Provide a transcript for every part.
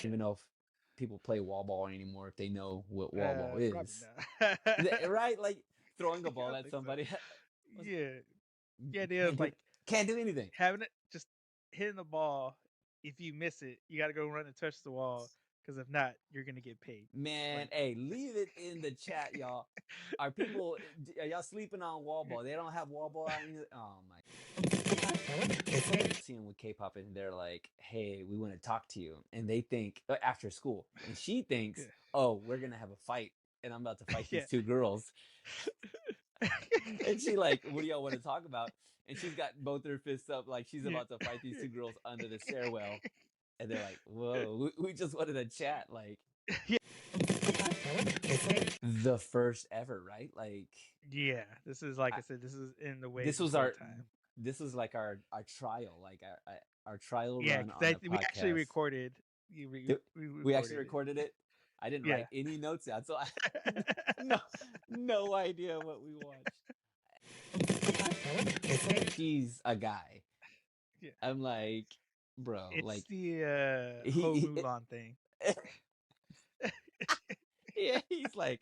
even know if people play wall ball anymore if they know what wall ball Probably is. not. Right? Like throwing a I ball don't at think so. somebody. Yeah. The idea Can't of do like can't do anything. having it just hitting the ball. If you miss it, you got to go run and touch the wall because if not, you're gonna get paid. Man, Like, hey, leave it in the chat, y'all. Are y'all sleeping on wall ball? They don't have wall ball out here. Oh my! Seeing with K-pop and they're like, "Hey, we want to talk to you," and they think after school, and she thinks, yeah, "Oh, we're gonna have a fight, and I'm about to fight yeah. these two girls." And she like, "What do y'all want to talk about?" And she's got both her fists up, like she's yeah. about to fight these two girls under the stairwell. And they're like, "Whoa, we just wanted to chat." Like Yeah. the first ever, right? Like Yeah. This is like I, I said. This is in the way this was before our time. this was like our trial, like our trial Yeah, run because on a we actually podcast. recorded. We We actually recorded it. recorded it. I didn't Yeah. write any notes out, so I no no idea what we watched. She's a guy. Yeah. I'm like, bro, It's like the Ho he Mulan thing. yeah, he's like,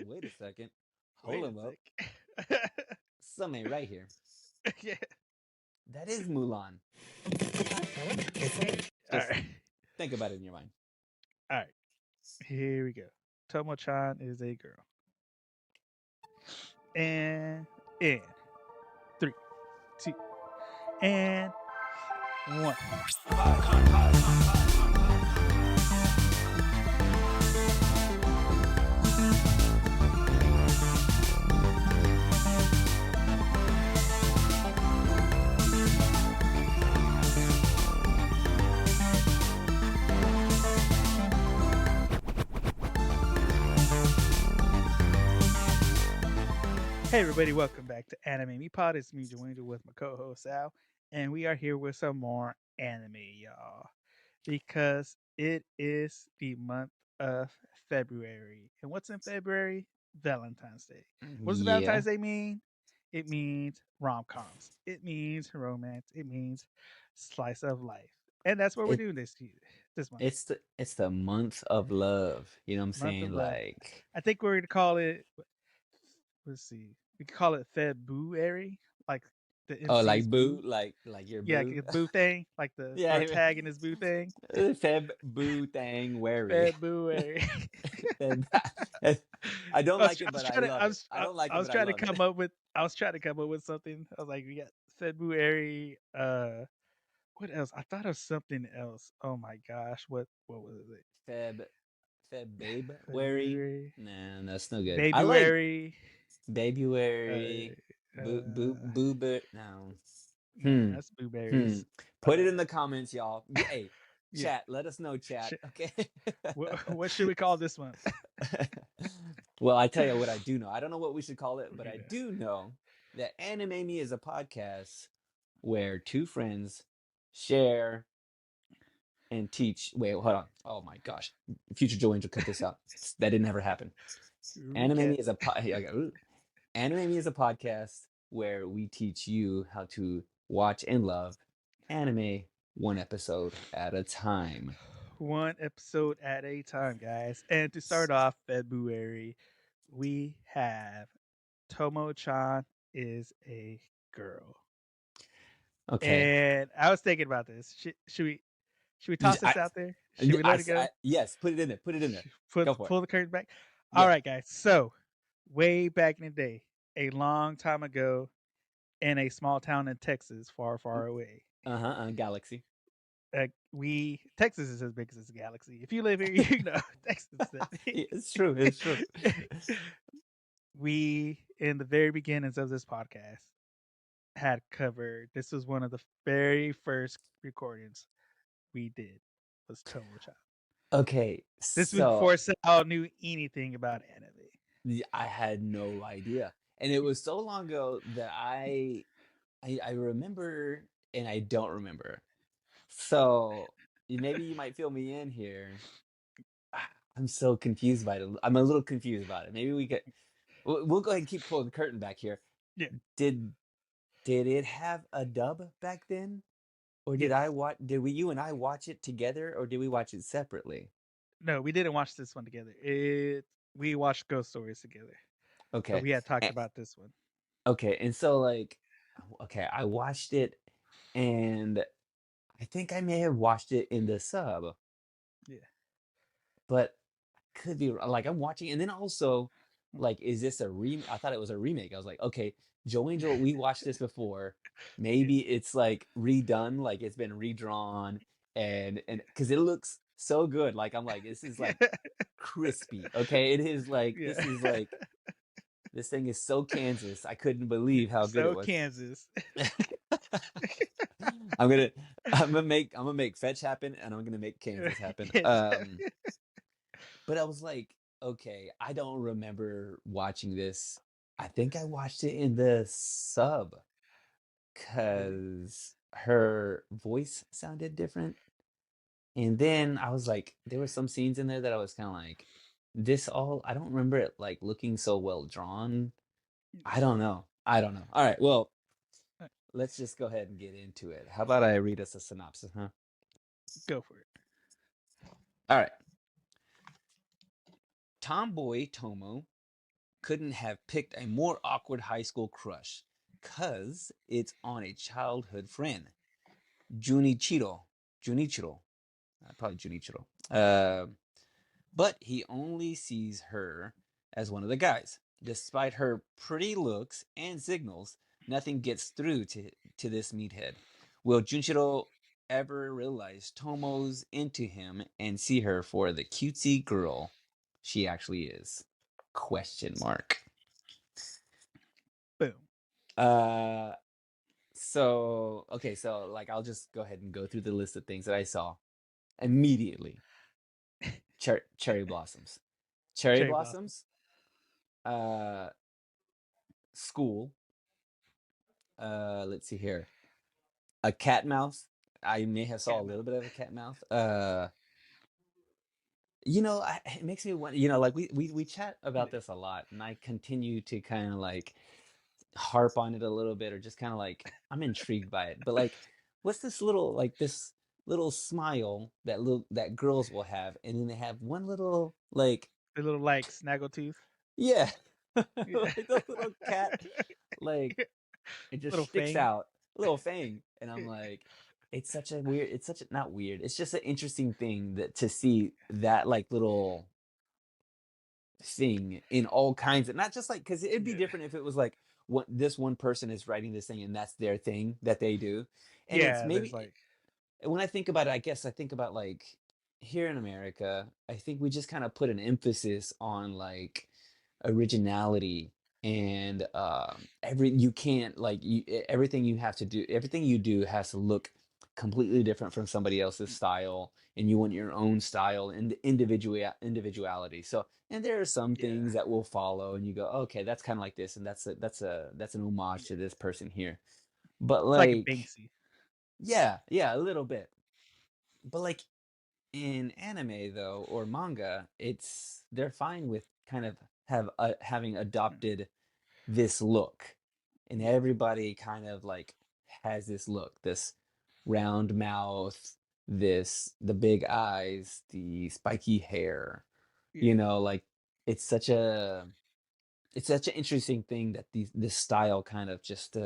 wait a second, hold Wait a him up, sec. some ain't right here. Yeah. That is Mulan. All Just right. think about it in your mind. All right. Here we go. Tomo-chan is a girl. And in 3, 2, and 1. Hey everybody, welcome back to Anime Me Pod. It's me, Joanna, with my co-host Sal, and we are here with some more anime, y'all. Because it is the month of February. And what's in February? Valentine's Day. What does Yeah, Valentine's Day mean? It means rom-coms. It means romance. It means slice of life. And that's what we're it doing this month. it's the month of love. You know what I'm Month of saying? love. Like, I think we're gonna call it, let's see. We could call it February, like the oh, MC's like boo. boo, like your Yeah, like boo. a boo thing, like the Yeah, our tag in his boo thing. Feb boo thang wary. February. Feb, I don't like it, I was but I trying to love it. I don't like I it, was but I trying to love come it. up with something. I was like, we got February. What else? I thought of something else. Oh my gosh, what was it? Feb, Feb babe wary. February, Nah, that's no good. I like Babyary. Uh, Babyary, uh, No. no, Hmm. that's Hmm. blueberries. Put it Uh, in the comments, y'all. Hey, yeah. chat. Let us know, chat. Okay. What should we call this month? Well, I tell you what I do know. I don't know what we should call it, but I Yeah. do know that Anime Me is a podcast where two friends share and teach. Wait, hold on. Oh my gosh. Future Joe Angel, cut this out. That didn't ever happen. Anime Recap. Me is a Anime Me is a podcast where we teach you how to watch and love anime one episode at a time. One episode at a time, guys. And to start off February, we have Tomo-chan is a girl. Okay. And I was thinking about this. Should we toss this I, out there? Should we let it go? yes, put it in there. Put it in there. Go for it. Pull the curtain back. All Yeah. right, guys. So, way back in the day, a long time ago, in a small town in Texas, far, far away, Galaxy. we Texas is as big as this galaxy. If you live here, you know Texas is that big. It's true. It's true. We in the very beginnings of this podcast had covered. This was one of the very first recordings we did was Tomo-chan. Okay, This was so before Sal knew anything about anime. I had no idea, and it was so long ago that I remember and I don't remember. So maybe you might fill me in here. I'm so confused by it. I'm a little confused about it. Maybe we'll go ahead and keep pulling the curtain back here. Yeah. Did did it have a dub back then? Or did I Yes. watch? Did we you and I watch it together, or did we watch it separately? No, we didn't watch this one together. We watched Ghost Stories together, but Okay. we had talked a- about this one. Okay, and so like, okay, I watched it, and I think I may have watched it in the sub, Yeah. but could be like I'm watching, and then also Mm. like, is this a remake? I thought it was a remake. I was like, okay, Joe Angel, we watched this before. Yeah. Maybe it's like redone, like it's been redrawn, and because it looks so good. Like I'm like, this is like crispy. Okay, it is like Yeah. this is like this thing is so Kansas. I couldn't believe how good it So was. Kansas. I'm gonna I'm gonna make fetch happen, and I'm gonna make Kansas happen. Yes. But I was like, okay, I don't remember watching this. I think I watched it in the sub Really? because her voice sounded different. And then I was like, there were some scenes in there that I was kind of like, this all, I don't remember it like looking so well drawn. I don't know. I don't know. All right. Well, let's just go ahead and get into it. How about I read us a synopsis, huh? Go for it. All right. Tomboy Tomo couldn't have picked a more awkward high school crush because it's on a childhood friend, Junichiro. Junichiro. Probably Junichiro. But he only sees her as one of the guys. Despite her pretty looks and signals, nothing gets through to this meathead. Will Junichiro ever realize Tomo's into him and see her for the cutesy girl she actually is? Question mark. Boom. Uh so okay, so like I'll just go ahead and go through the list of things that I saw immediately. Cherry blossoms. Cherry Cherry blossom. blossoms, uh school, let's see here. A cat mouse. I may have saw a Cat little mouth. bit of a cat mouth. It makes me want, like we chat about Yeah. this a lot, and I continue to kind of like harp on it a little bit, or just kind of like I'm intrigued by it. But like, what's this little smile that girls will have, and then they have one little like, The little like snaggletooth. yeah, Yeah. like the little cat, like it just Little sticks fang. out, a little fang, and I'm like, it's such a not weird. It's just an interesting thing that to see that like little thing in all kinds of, not just like, because it'd be Yeah. different if it was like what this one person is writing this thing and that's their thing that they do, and it's Yeah, there's maybe like when I think about it, I guess I think about like here in America, I think we just kind of put an emphasis on like originality, and every you can't like everything you have to do, everything you do has to look completely different from somebody else's style, and you want your own style and individuality. So, and there are some yeah. things that will follow, and you go, okay, that's kind of like this, and that's an homage to Yeah. this person here. But It's like a like, Banksy. yeah, yeah, a little bit. But like in anime though, or manga, it's they're fine with kind of having Mm. adopted this look, and Yeah. everybody kind of like has this look, this round mouth, this the big eyes, the spiky hair. Yeah. Like it's such a it's such an interesting thing that this style kind of just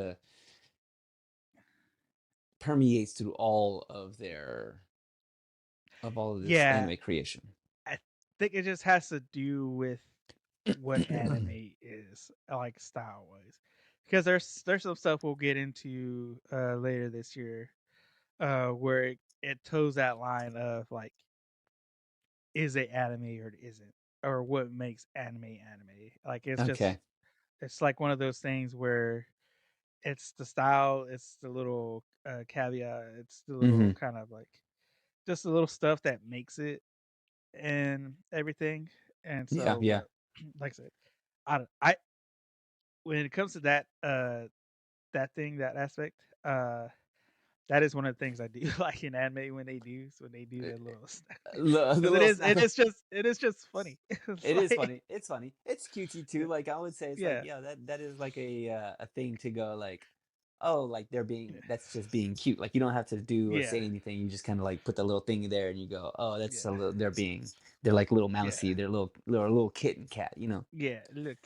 permeates through all of this Yeah. anime creation. I think it just has to do with what anime is like style wise. Because there's some stuff we'll get into later this year where it toes that line of like is it anime or it isn't, or what makes anime. Like Okay. it's like one of those things where it's the style, it's the little caveat, it's the little Hmm. kind of like just the little stuff that makes it and everything. And Yeah, so, yeah. but like I said, I when it comes to that thing, that aspect, that is one of the things I do like in anime when they do that little stuff The because little it snaggle. is just it is just funny. It's It is like funny. It's funny. It's cutesy too. yeah, Like I would say, it's like, yeah, yeah, that is like a thing to go like. oh, like they're being that's just being cute. Like you don't have to do or Yeah, say anything. You just kind of like put the little thing there and you go, oh, that's yeah, a little. They're like little yeah, mousy. They're little kitten cat. You know, yeah. Look,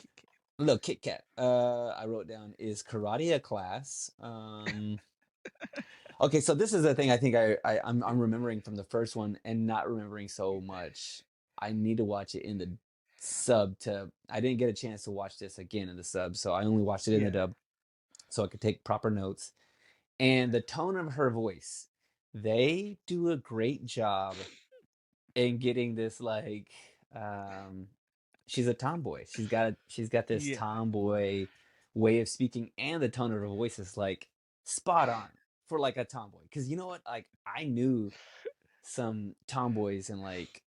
little Kit Kat. I wrote down is karate a class. Okay, so this is the thing I think I'm remembering from the first one and not remembering so much. I need to watch it in the sub to I didn't get a chance to watch this again in the sub, so I only watched it in the yeah, dub so I could take proper notes. And the tone of her voice, they do a great job in getting this like um she's a tomboy. She's got this yeah. tomboy way of speaking and the tone of her voice is like spot on for like a tomboy. Cause you know what? Like I knew some tomboys in like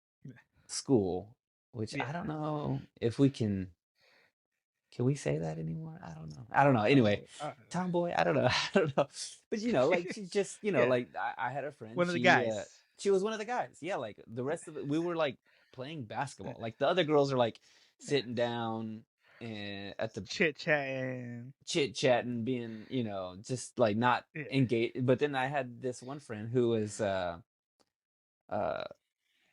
school, which I Yeah. don't know if we can we say that anymore? I don't know. I don't know. Anyway, Oh, tomboy, I don't know. I don't know. But like she's just, yeah. like I had a friend, One of the guys. she was one of the guys. Yeah, like the rest of it, we were like playing basketball. Like the other girls are like Yeah. sitting down and at the Chit chatting. chit chatting, being, just like not Yeah. engaged. But then I had this one friend who was uh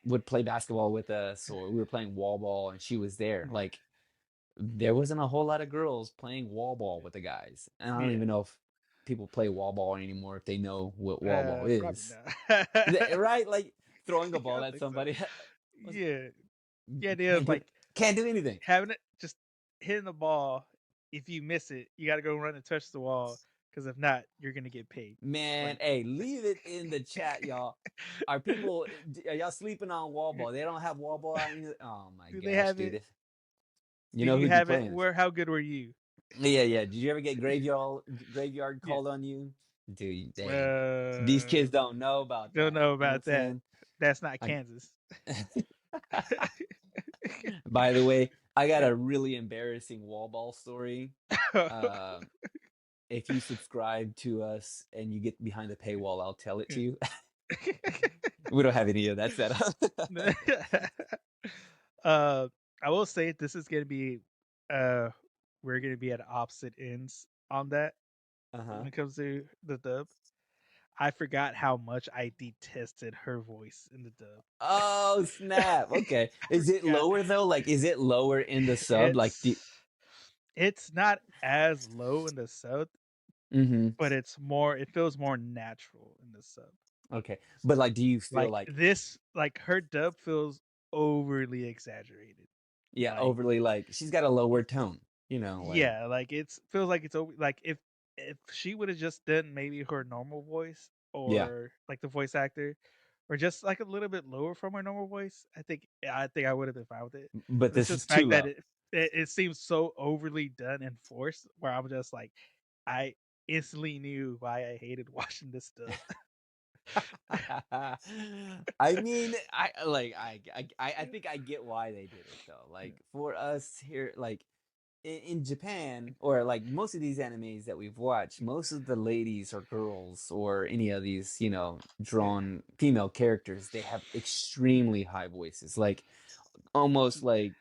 would play basketball with us, or we were playing wall ball and she was there. Yeah. Like there wasn't a whole lot of girls playing wall ball with the guys. And I don't Yeah. even know if people play wall ball anymore if they know what wall ball Probably is. not. Right? Like throwing a I ball don't at think so. somebody. Was- Yeah. The idea can't of do like can't do anything. having it just hitting the ball. If you miss it, you got to go run and touch the wall. Because if not, you're gonna get paid. Man, Like, hey, leave it in the chat, y'all. Are people are y'all sleeping on wall ball? They don't have wall ball out here? Oh my do they gosh, have it? dude. You Do know you who'd be have it? playing this? Where? How good were you? Yeah, yeah. Did you ever get graveyard Yeah. called on you? Dude, they these Uh, kids don't know about don't that. know You know what I'm about that. saying? That's not I Kansas. By the way, I got a really embarrassing wall ball story. Uh, if you subscribe to us and you get behind the paywall, I'll tell it to you. We don't have any of that set up. uh, I will say this is gonna be uh we're gonna be at opposite ends on that when Uh-huh. it comes to the dub. I forgot how much I detested her voice in the dub. Oh, snap. Okay. I Is it forgot. lower though? Like, is it lower in the sub? Like, It's it's not as low in the sub, mm-hmm. but it's more. It feels more natural in the sub. Okay. But like, do you feel Like like, this, like her dub feels overly exaggerated. yeah, Like overly like she's got a lower tone, like, yeah, like it's feels like it's over. Like if she would have just done maybe her normal voice yeah. or like the voice actor, or just like a little bit lower from her normal voice, I think I would have been fine with it. But But it's this is just the too fact that low. it seems so overly done and forced, where I'm just like, I instantly knew why I hated watching this stuff. I mean, I think I get why they did it though. Like for us here, like in Japan, or like most of these animes that we've watched, most of the ladies or girls or any of these, Yeah, drawn female characters, they have extremely high voices, like almost like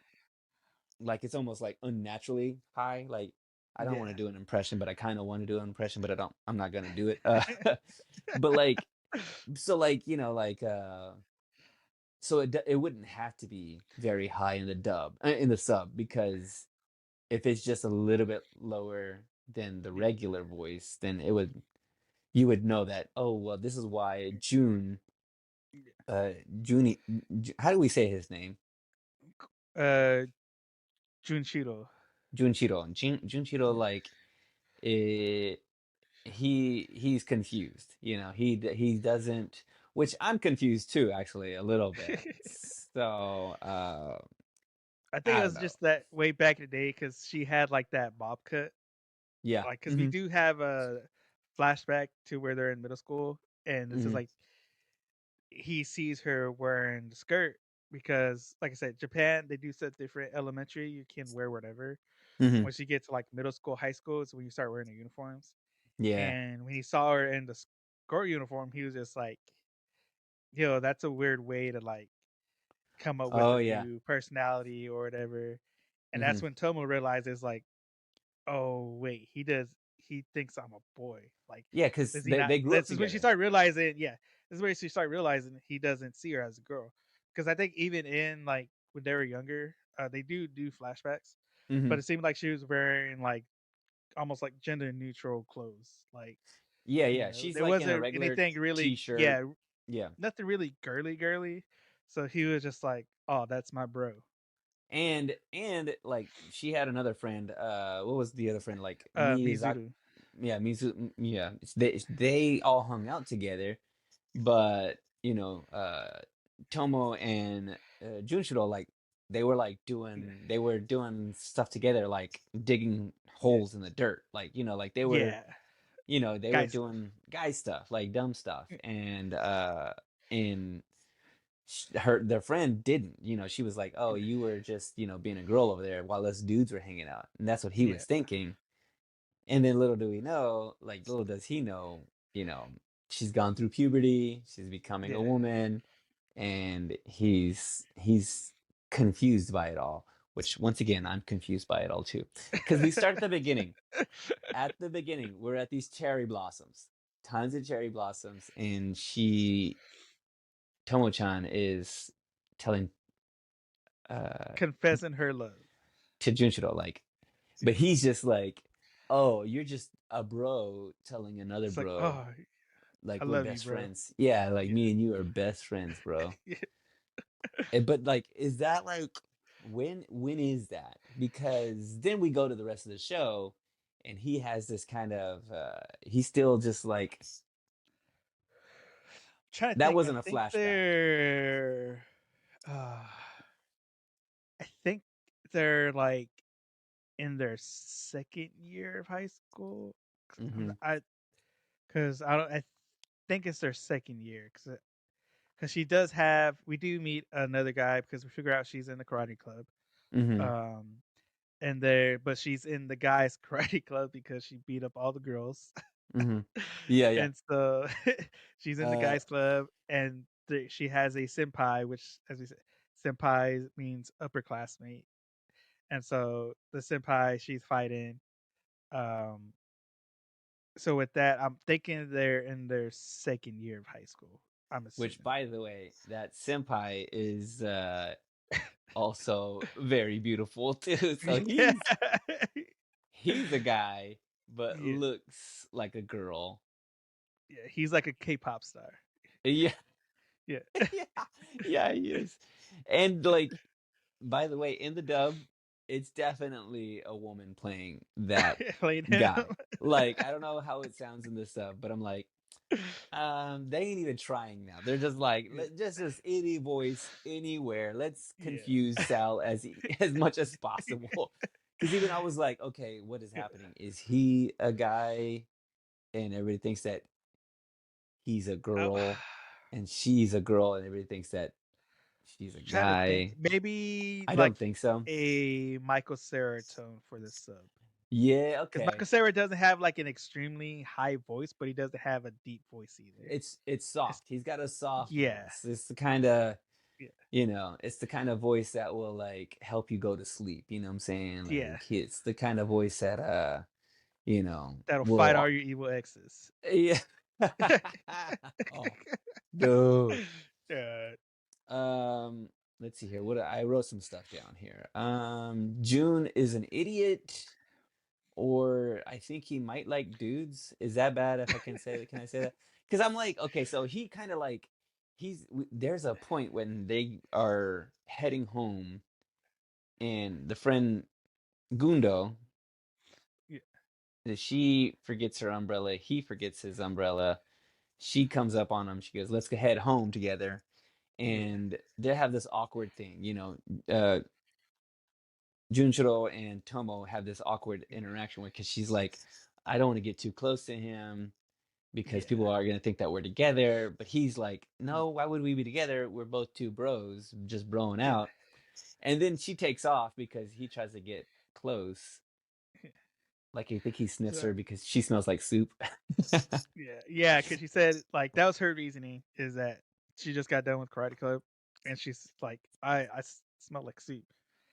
it's almost like unnaturally high. Like I don't want to yeah, do an impression, but I kind of want to do an impression, but I'm not gonna do it. But like so like so it wouldn't have to be very high in the in the sub, because if it's just a little bit lower than the yeah. regular voice, then you would know that, oh well, this is why June uh Junie, how do we say his name? Uh, Junshiro. Junchiro. Junchiro, Yeah. like it, he's confused. He doesn't, which I'm confused too, actually, a little bit. So I think it I don't was know. just that way back in the day because she had like that bob cut. Yeah. Like, because we Hmm. do have a flashback to where they're in middle school, and this is Hmm. like he sees her wearing the skirt because, like I said, Japan they do set different. Elementary, you can wear whatever. Hmm. Once you get to like middle school, high school, is when you start wearing the uniforms. Yeah. And when he saw her in the skirt uniform, he was just like, "Yo, that's a weird way to like come up with Oh a yeah. new personality or whatever." And Hmm. that's when Tomo realizes like, oh wait, he thinks I'm a boy. Like, Yeah, because does he not? they grew up This is when she together. started realizing. Yeah, this is where she started realizing he doesn't see her as a girl. Because I think even in like when they were younger, they do flashbacks, Hmm. but it seemed like she was wearing like almost like gender neutral clothes. Like, Yeah, yeah. She's there like in a wasn't regular anything really. t-shirt. Yeah, Yeah. nothing really girly. So he was just like, "Oh, that's my bro." And like she had another friend. What was the other friend? Like Miyazaki. Mizuru. Yeah, yeah. They all hung out together, but Tomo and Junshiro, like Yeah, they were doing stuff together, like digging yeah, holes in the dirt, like like yeah. they were Guy stuff. doing guy stuff, like dumb stuff, and her their friend didn't, she was like, oh, you were just being a girl over there while us dudes were hanging out, and that's what he Yeah, was thinking. And then little do we know, like little does he know, you know, she's gone through puberty, she's becoming a yeah. woman, and he's confused by it all. Which once again, I'm confused by it all too, because we start at the beginning. At the beginning, we're at these cherry blossoms, tons of cherry blossoms, and Tomo-chan is telling uh Confessing her love. to Junshiro, like, Yeah. but he's just like, oh, you're just a bro telling another It's like, bro, oh, I like we're love you, best bro. friends. Yeah, like Yeah. me and you are best friends, bro. Yeah. But like, is that like when is that? Because then we go to the rest of the show, and he has this kind of he's still just like Trying to that think. I wasn't a think flashback. they're. Uh, I think they're like in their second year of high school. Mm-hmm. Because I don't. I think it's their second year. Because she does have. We do meet another guy because we figure out she's in the karate club. Mm-hmm. Um, and there, but she's in the guys' karate club because she beat up all the girls. Mm-hmm. Yeah, yeah. And so she's in the Uh, guys club, and she has a senpai, which, as we said, senpai means upperclassmate. And so the senpai she's fighting. Um, so with that, I'm thinking they're in their second year of high school. I'm which, assuming. by the way, that senpai is also very beautiful too. So Yeah, he's a guy, but yeah, looks like a girl. yeah. He's like a K-pop star. Yeah, Yeah, yeah, yeah, he is. And like, by the way, in the dub, it's definitely a woman playing that playing him. guy. Like, I don't know how it sounds in the sub, but I'm like, they ain't even trying now. They're just like, Yeah, just any voice anywhere. Let's confuse yeah. Sal as much as possible. Because even I was like, okay, what is Yeah. happening? Is he a guy, and everybody thinks that he's a Oh, girl, and she's a girl, and everybody thinks that she's a trying to think. guy? Maybe I like don't think so. a Michael Cera tone for the sub. Yeah, Because okay. Michael Cera doesn't have like an extremely high voice, but he doesn't have a deep voice either. It's It's soft. He's got a soft yeah, voice. It's the kind of yeah, it's the kind of voice that will like help you go to sleep. You know what I'm saying? yeah. Like it's the kind of voice that That'll fight all will your evil exes. yeah. Oh, dude. uh, Um, let's see here. I wrote some stuff down here. June is an idiot, or I think he might like dudes. Is that bad if I can say that? Can I say that? Because I'm like, okay, so he kind of like there's a point when they are heading home, and the friend Gundo, yeah, she forgets her umbrella, he forgets his umbrella. She comes up on him. She goes, "Let's go head home together." yeah, And they have this awkward thing, uh Junshiro and Tomo have this awkward interaction with, because she's like, I don't want to get too close to him because yeah, people are going to think that we're together. But he's like, yeah, no, why would we be together? We're both two bros, just broing yeah. out. And then she takes off because he tries to get close. Like, I think he sniffs So her because she smells like soup. yeah, yeah. Because she said like that was her reasoning is that she just got done with karate club, and she's like, I smell like soup.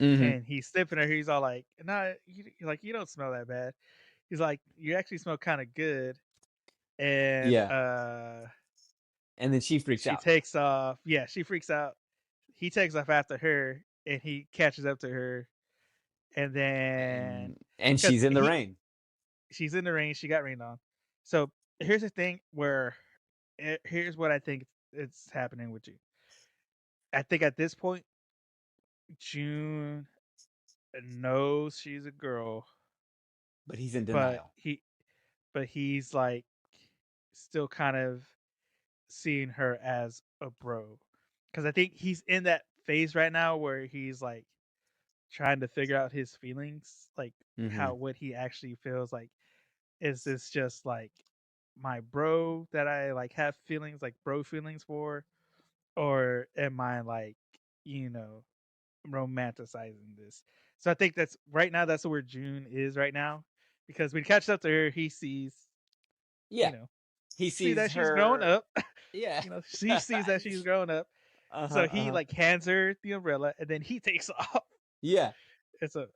Hmm. And he's sniffing her. He's all like, "Nah, you like you don't smell that bad." he's like, "You actually smell kind of good," and Yeah, and then she freaks she out, takes off. Yeah, she freaks out. He takes off after her, and he catches up to her, and then and because she's in the he rain. she's in the rain, she got rained on. So here's the thing where here's what I think it's happening with you. I think at this point, June knows she's a girl, But he's in but denial. he's like still kind of seeing her as a bro. Because I think he's in that phase right now where he's like trying to figure out his feelings, like Mhm. how what he actually feels like. Is this just like my bro that I like have feelings like bro feelings for, or am I like, you know, romanticizing this? So I think that's right now. That's where June is right now, because when he catches up to her, he sees, you Yeah. know, He see sees that she's grown her. up. Yeah. You know, she sees that she's grown up. Uh-huh, So he uh-huh. like hands her the umbrella, and then he takes off. Yeah. It's a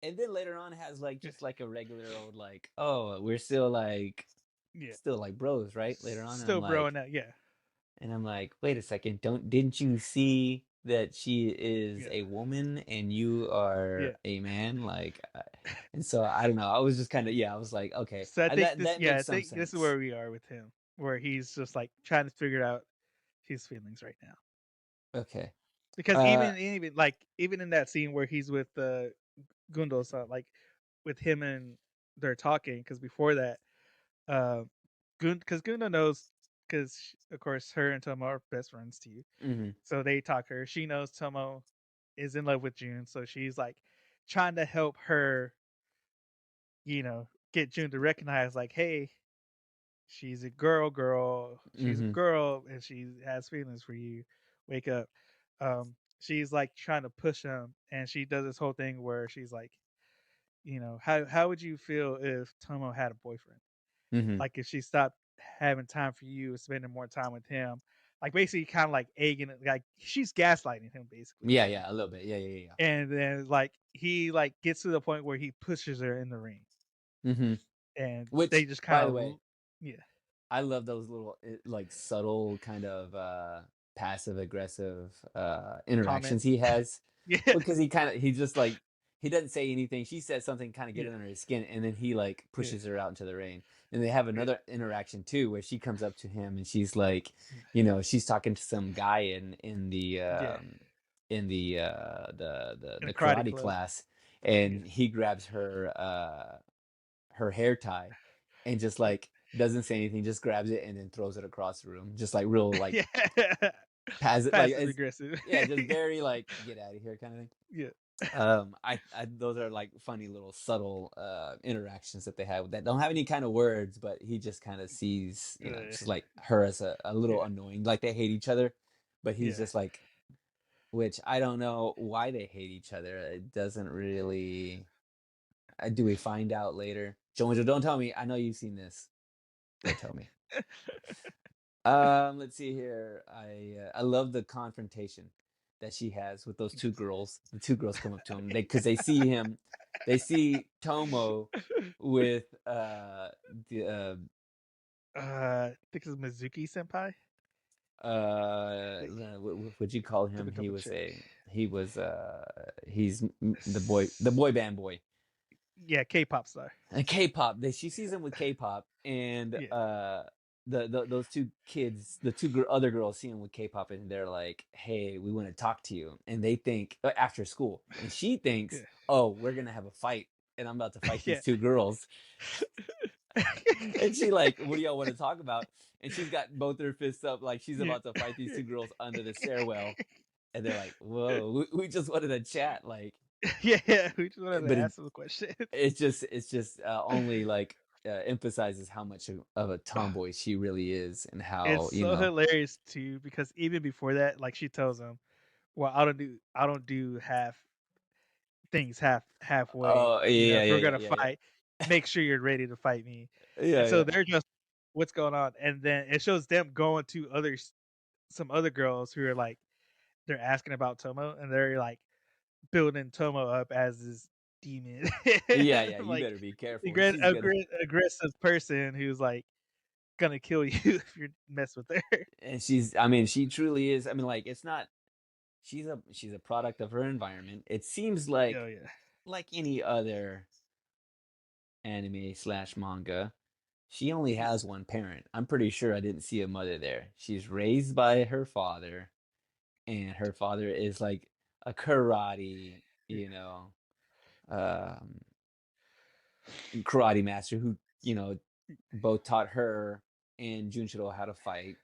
And then later on has like just like a regular old like, "Oh, we're still like yeah, bros, right?" Later on, still growing up. Yeah, and I'm like, "Wait a second, didn't you see that she is yeah, a woman and you yeah. are a man?" Like, and so I don't know. I was just kind of yeah. I was like, okay, So I think that this, that yeah, I makes some think this is sense. where we are with him, where he's just like trying to figure out his feelings right now. Okay. Because Uh. even in that scene where he's with Gundel, so like with him and they're talking, because before that, uh, because Gundel knows, because of course her and Tomo are best friends to you, Mhm. so they talk her. She knows Tomo is in love with June, so she's like trying to help her, get June to recognize like, hey, she's a girl. She's a Mhm. girl, and she has feelings for you. Wake up. She's like trying to push him, and she does this whole thing where she's like, how would you feel if Tomo had a boyfriend? Mhm. Like if she stopped having time for you, spending more time with him, like basically kind of like egging it, like she's gaslighting him basically Yeah, right yeah, now. a little bit. Yeah, yeah, yeah. And then like he like gets to the point where he pushes her in the ring, Mhm. and they Which, just kind by the of way, yeah, I love those little like subtle kind of passive aggressive interactions comments. he has Yeah, because he just like he doesn't say anything. She says something kind of get yeah, under his skin and then he like yeah, pushes her out into the rain. And they have yeah, another interaction too where she comes up to him and she's like, yeah, she's talking to some guy yeah. in In a the karate karate club. class Yeah, and he grabs her hair tie and just like doesn't say anything, just grabs it and then throws it across the room, just like real like yeah. passive, like Passive it's aggressive. yeah, just very like get out of here kind of thing. Yeah, I those are like funny little subtle interactions that they have that don't have any kind of words, but he just kind of sees, uh, just like her as a little yeah, annoying, like they hate each other, but he's yeah. just like, which I don't know why they hate each other. It doesn't really. Do we find out later? Jojo, don't tell me. I know you've seen this. Don't tell me. Let's see here. I love the confrontation that she has with those two girls. The two girls come up to him because they see him, they see Tomo with the I think it's Mizuki Senpai. Like, would you call let him? me double check. He's the boy band boy. Yeah, K-pop star. And K-pop. She sees him with K-pop, and Yeah, those two kids, the two other girls, see him with K-pop, and they're like, "Hey, we want to talk to you." And they think after school, and she thinks, yeah, "Oh, we're gonna have a fight, and I'm about to fight yeah. these two girls." And she like, "What do y'all want to talk about?" And she's got both her fists up, like she's Yeah. about to fight these two girls under the stairwell. And they're like, "Whoa, we just wanted to chat." Like, Yeah, yeah. We just wanted to but ask some questions. it's just only like emphasizes how much of a tomboy she really is and It's how so hilarious too, because even before that, like she tells him, "Well, I don't do things halfway. oh If yeah we're yeah gonna yeah yeah fight, make sure you're ready to fight me." And yeah so yeah they're just, what's going on? And then it shows them going to some other girls who are like, they're asking about Tomo, and they're like building Tomo up as this. demon, Yeah, yeah, you like better be careful. She's gonna aggressive person who's like gonna kill you if you mess with her. and she's I mean, she truly is. I mean, like, it's not she's a product of her environment. It seems Oh yeah, like any other anime slash manga. She only yeah, has one parent. I'm pretty sure I didn't see a mother there. She's raised by her father, and her father is like a karate, um, karate master who, both taught her and Junshiro how to fight.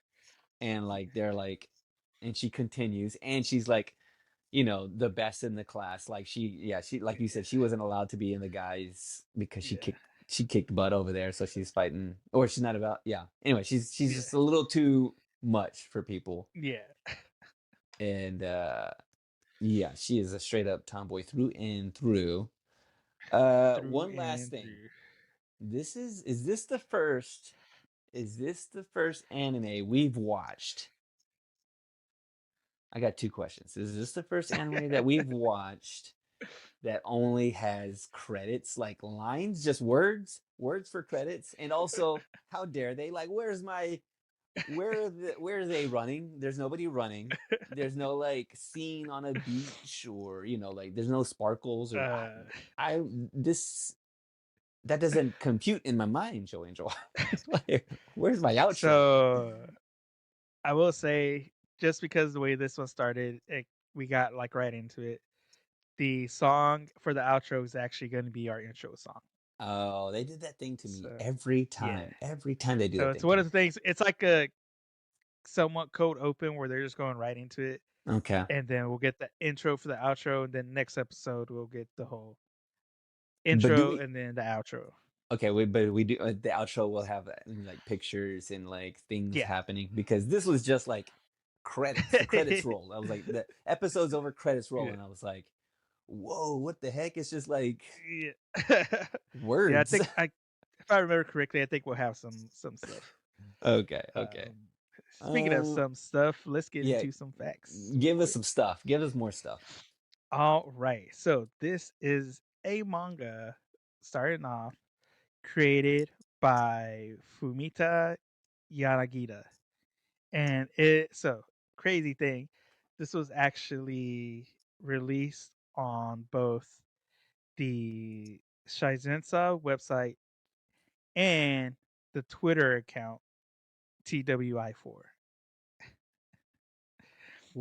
And like they're like, and she continues, and she's like, the best in the class. Like she like you yeah, said, she wasn't allowed to be in the guys because yeah, she kicked butt over there, so she's fighting, or she's not about, yeah. Anyway, she's yeah, just a little too much for people, yeah, and yeah, she is a straight up tomboy through and through. through One last and thing. through. Is this the first? Is this the first anime we've watched? I got two questions. Is this the first anime that we've watched that only has credits, like lines, just words for credits? And also, how dare they? Like, where are they running? There's nobody running. There's no like scene on a beach, or like there's no sparkles, or uh, I this that doesn't compute in my mind, Joe Angel. Like, where's my outro? so I will say, just because the way this one started, we got like right into it. The song for the outro is actually going to be our intro song. Oh, they did that thing to me So every yeah, time. Every time they do so that it's thing to one of me. the things. It's like a somewhat cold open where they're just going right into it, Okay. and then we'll get the intro for the outro, and then next episode we'll get the whole But do intro we and then the outro. okay, but we do the outro will have like pictures and like things Yeah. happening, because this was just like credits. The credits roll. I was like, the episode's over, credits roll, Yeah. and I was like, whoa, what the heck? It's just like Yeah. Yeah, I words. think if I remember correctly, I think we'll have some stuff. Okay, okay. Um, Speaking of Um some stuff, let's get yeah, into some facts real give us quick. some stuff. Give us more stuff. All right. So this is a manga starting off created by Fumita Yanagita. And crazy thing, this was actually released on both the Shizensa website and the Twitter account TWI4.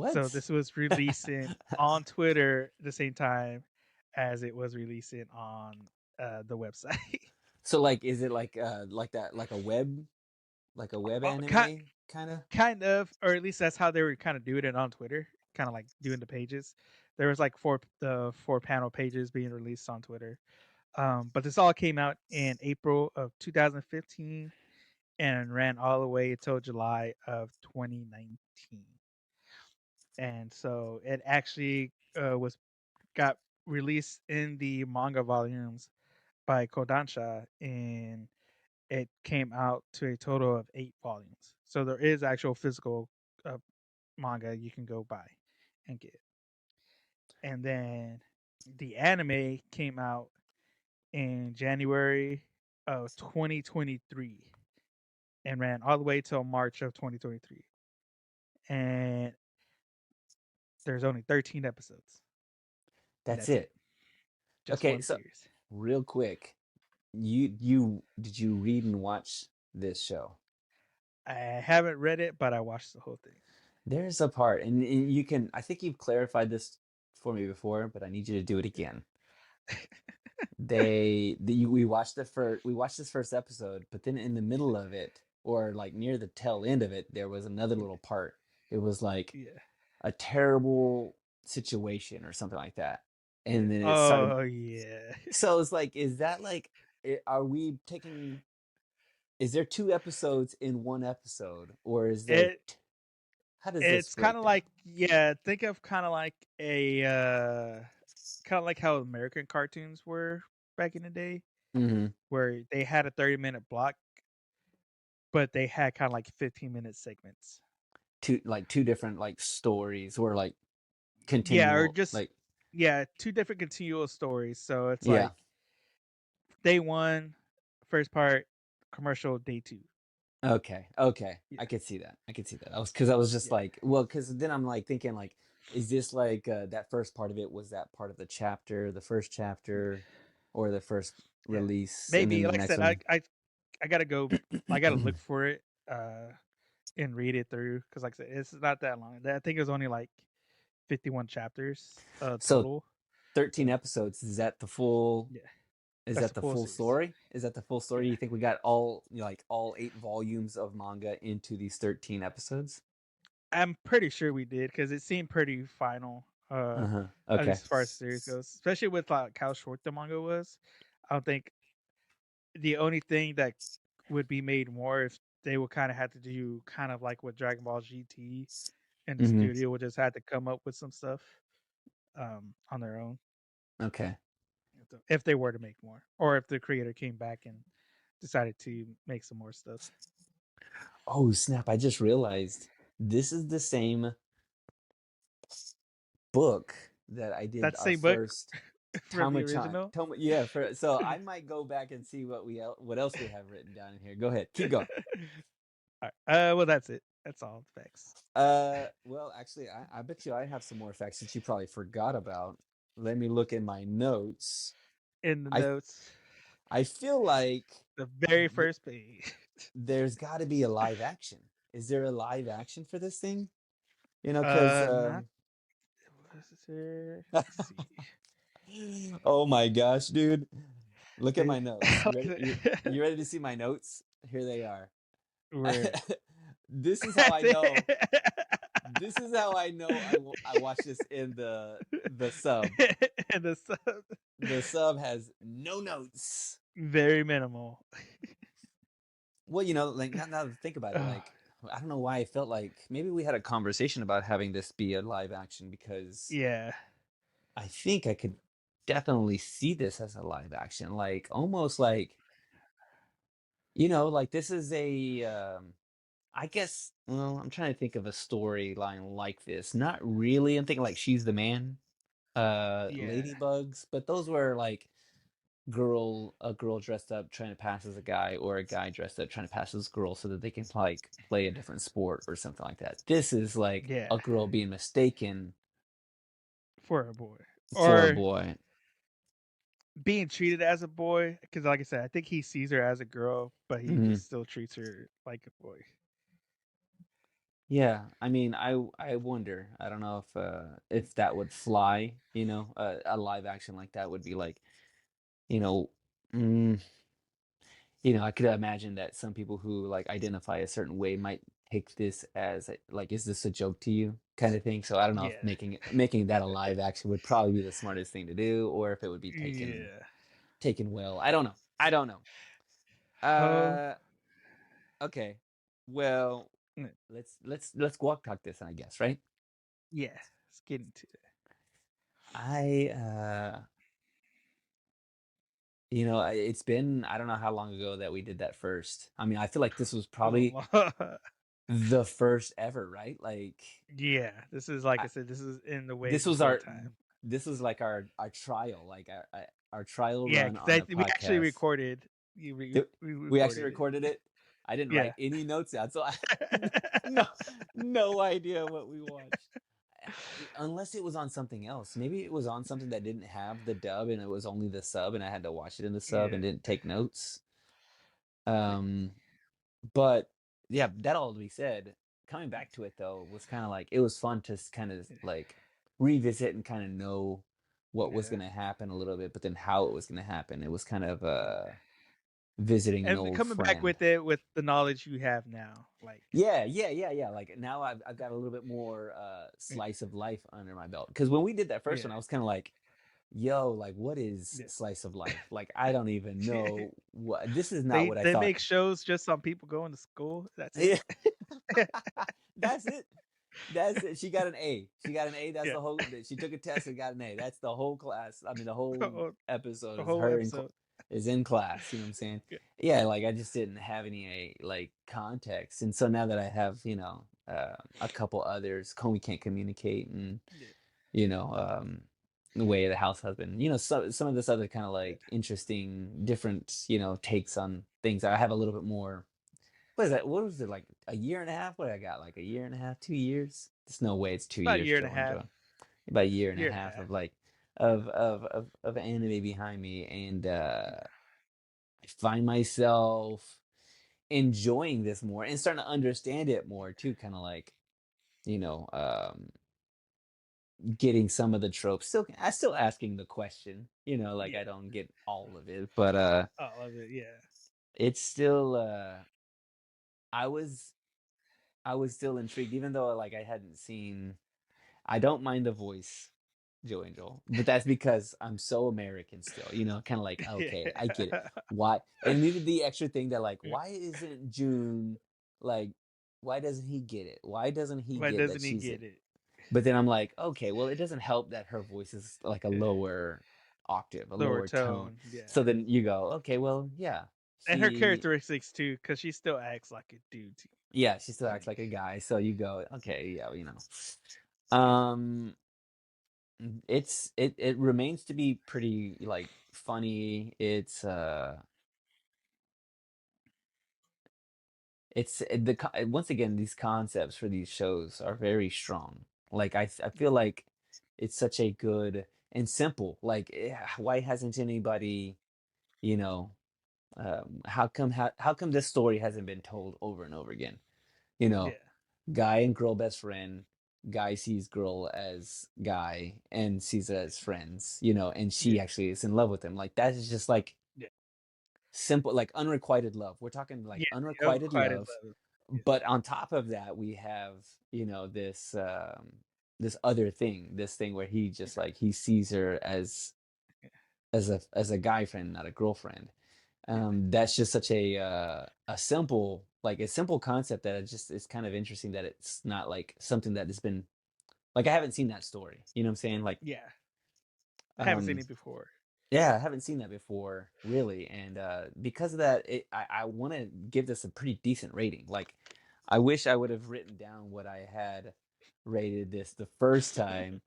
So What? this was releasing on Twitter the same time as it was releasing on the website. So like, is it like that, like a web Oh, kind anime kind of? kind of, or at least that's how they were kind of doing it on Twitter. Kind of like doing the pages. There was like four panel pages being released on Twitter. But this all came out in April of 2015 and ran all the way until July of 2019. And so it actually was got released in the manga volumes by Kodansha, and it came out to a total of 8 volumes. So there is actual physical uh, manga you can go buy and get. And then the anime came out in January of 2023 and ran all the way till March of 2023. And there's only 13 episodes, and That's that's it. it. Just Okay, one so series. real quick, you did you read and watch this show? I haven't read it, but I watched the whole thing. There's a part, and you can, I think you've clarified this for me before, but I need you to do it again. We watched this first episode, but then in the middle of it, or like near the tail end of it, there was another Yeah. little part. It was like Yeah. a terrible situation or something like that, Yeah. and then it started. Oh yeah. So it's like, is that like, are we taking? Is there two episodes in one episode, or is there? It How does this it's kind break of down? like, yeah, think of kind of like a kind of like how American cartoons were back in the day, Hmm. where they had a 30-minute block, but they had kind of like 15-minute segments. Two different like stories, or like Yeah, or continual just like. yeah, two different continual stories. So it's Yeah. like day one, first part, commercial day two. Okay, okay. Yeah, I could see that. I could see that. I was just yeah, like, well, because then I'm like thinking like, is this like that first part of it? Was that part of the chapter, the first chapter, or the first yeah. release, and then Maybe the like I next said, one? I gotta go. I gotta look for it and read it through because like I said, it's not that long. I think it was only like 51 chapters So total. 13 So episodes. Is that the full? yeah, Is that's that the the full full series. story? Is that the full Yeah, story? You think we got all like all 8 volumes of manga into these 13 episodes? I'm pretty sure we did because it seemed pretty final. Uh-huh. At Okay. least as far as the series goes, especially with like how short the manga was. I don't think the only thing that would be made more if they would kind of have to do kind of like what Dragon Ball GT and the Hmm. studio would just have to come up with some stuff on their own Okay. if they were to make more, or if the creator came back and decided to make some more stuff. Oh, snap. I just realized this is the same book that I did That our same book first from the Tomo-chan. original. Yeah, so I might go back and see what else we have written down in here. Go ahead. Keep going. All right. Well, that's it. That's all the facts Well, actually, I bet you I have some more facts that you probably forgot about. Let me look in my notes. in the I notes. I feel like The very th- first page. there's got to be a live action. Is there a live action for this thing? You know, because Not. Let's see. oh my gosh, dude. Look at It, my notes. You ready? like, You ready to see my notes? Here they are. where This is how that's I know. it. This is how I know I watched this in the sub. And the sub, The sub has no notes. very minimal. Well, you know, like now to think about it, Oh, like I don't know why I felt like maybe we had a conversation about having this be a live action because yeah, I think I could definitely see this as a live action, like almost like like this is a I guess, well, I'm trying to think of a storyline like this. Not really. I'm thinking like She's the Man, yeah, Ladybugs, but those were like a girl dressed up trying to pass as a guy, or a guy dressed up trying to pass as a girl so that they can like play a different sport or something like that. This is like yeah, a girl being mistaken for a boy for a or boy. being treated as a boy. Because, like I said, I think he sees her as a girl, but he Mhm. just still treats her like a boy. Yeah, I mean, I wonder. I don't know if that would fly, a live action like that would be like, you know, mm, I could imagine that some people who like identify a certain way might take this as like, is this a joke to you kind of thing. So I don't know if Yeah, making that a live action would probably be the smartest thing to do, or if it would be yeah. taken well. I don't know. I don't know. Oh, Uh, okay. Well, mm, let's walk talk this, I guess, right? yeah. Let's get into it. I it's been I don't know how long ago that we did that first. I mean, I feel like this was A probably lot. the first ever, right? Like Yeah, this is like I I, said. This is in the way this was before our time. this was like our trial, like our trial Yeah, run because on the we actually podcast. recorded. We We actually recorded it. recorded it. I didn't Yeah. write any notes down, so I no no idea what we watched. Unless it was on something else. Maybe it was on something that didn't have the dub and it was only the sub and I had to watch it in the sub Yeah. and didn't take notes. Um but yeah, that all to be said, coming back to it though was kind of like it was fun to kind of like revisit and kind of know what was Yeah. going to happen a little bit, but then how it was going to happen. It was kind of Yeah. visiting an And old coming back friend. with it with the knowledge you have now, like Yeah, yeah, yeah, yeah. Like now I've got a little bit more yeah, slice of life under my belt. Because when we did that first yeah, one, I was kind of like, yo, like what is yeah. slice of life? Like I don't even know what this is not what I They thought. make shows just on people going to school. That's it. Yeah. That's it. That's it. She got an A. She got an A. That's Yeah. the whole. She took a test and got an A. That's the whole class. I mean, the whole The episode is whole her episode. is in class. You know what I'm saying? Yeah. Yeah. Like I just didn't have any like context, and so now that I have a couple others, we can't communicate, and Yeah. you know, um, the way the house husband. Some of this other kind of like interesting, different, takes on things. I have a little bit more. What is that? What was it like a year and a half? What I got like a year and a half, 2 years? There's no way it's two About a years, year and a Joe and half. Joe. About a year and a Year and a half half. of like of anime behind me, and Yeah. I find myself enjoying this more and starting to understand it more too. Kind of like you know um getting some of the tropes. Still asking the question. Like Yeah. I don't get all of it, but All of it. Yeah. it's still I was I was still intrigued, even though like I hadn't seen. I don't mind the voice, Joe Angel, but that's because I'm so American still. Kind of like okay, I get it. Yeah. Why? And needed the extra thing that like, why isn't June like? Why doesn't he get it? Why doesn't he Why get that doesn't he she's get it? it? But then I'm like, okay, well, it doesn't help that her voice is like a lower octave, a Lower lower tone. tone. Yeah. So then you go, okay, well, yeah, And her she, characteristics too, because she still acts like a dude yeah, she still to acts me. like a guy. So you go, okay, yeah, Um, it remains to be pretty like funny. Once again, these concepts for these shows are very strong. Like I feel like it's such a good and simple. Like why hasn't anybody, you know, how come this story hasn't been told over and over again? You know, Yeah. guy and girl best friend. Guy sees girl as guy and sees it as friends. And she Yeah. actually is in love with him. Like that is just like Yeah. simple, like unrequited love. We're talking Yeah. like The unrequited unrequited love, love. Yeah. but on top of that, we have this other thing, this thing where he just like he sees her Yeah. as a guy friend, not a girlfriend. Yeah. That's just such a simple concept that it's kind of interesting that it's not like something that has been like I haven't seen that story. You know what I'm saying? Like, Yeah. I haven't seen um, it before. yeah, I haven't seen that before, really, and because of that, I want to give this a pretty decent rating. Like, I wish I would have written down what I had rated this the first time,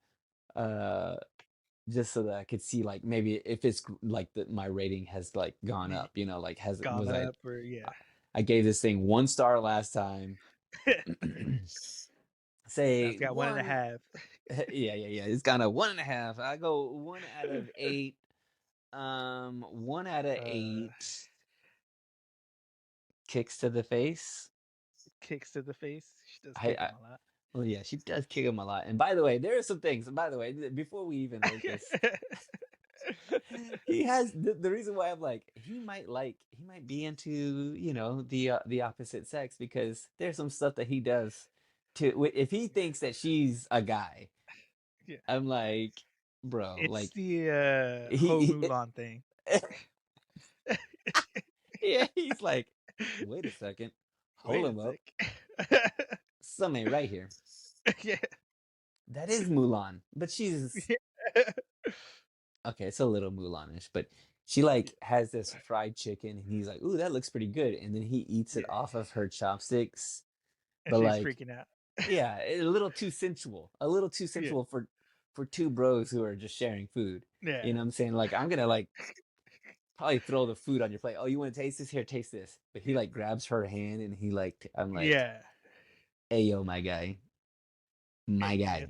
uh, just so that I could see like maybe if it's like that my rating has like gone up. Like has Gone was up or yeah. I gave this thing 1 star last time. Now it's Say got one and a one. half. Yeah, yeah, yeah. It's gone a 1.5. I go 1 out of 8. 1 out of 8 uh kicks to the face. Kicks to the face. She does I, kick I him a lot. well, yeah, she does kick him a lot. And by the way, there are some things. By the way, before we even rate this, he has the reason why I'm like he might be into the opposite sex because there's some stuff that he does to if he thinks that she's a guy. Yeah. I'm like, bro, It's like the Ho he Mulan thing. yeah, he's like, wait a second, hold Wait a him up, sec. some ain't right here. Yeah. That is Mulan, but she's Yeah. okay. It's a little Mulanish, but she Yeah. like has this fried chicken, and he's like, ooh, that looks pretty good, and then he eats it Yeah. off of her chopsticks, And but she's like, freaking out. yeah, a little too Yeah. sensual for two bros who are just sharing food. You Yeah. know what I'm saying? Like, I'm gonna like probably throw the food on your plate. Oh, you want to taste this? Here, taste this. But he Yeah. like grabs her hand and I'm like, Yeah. hey yo, my guy, my guy,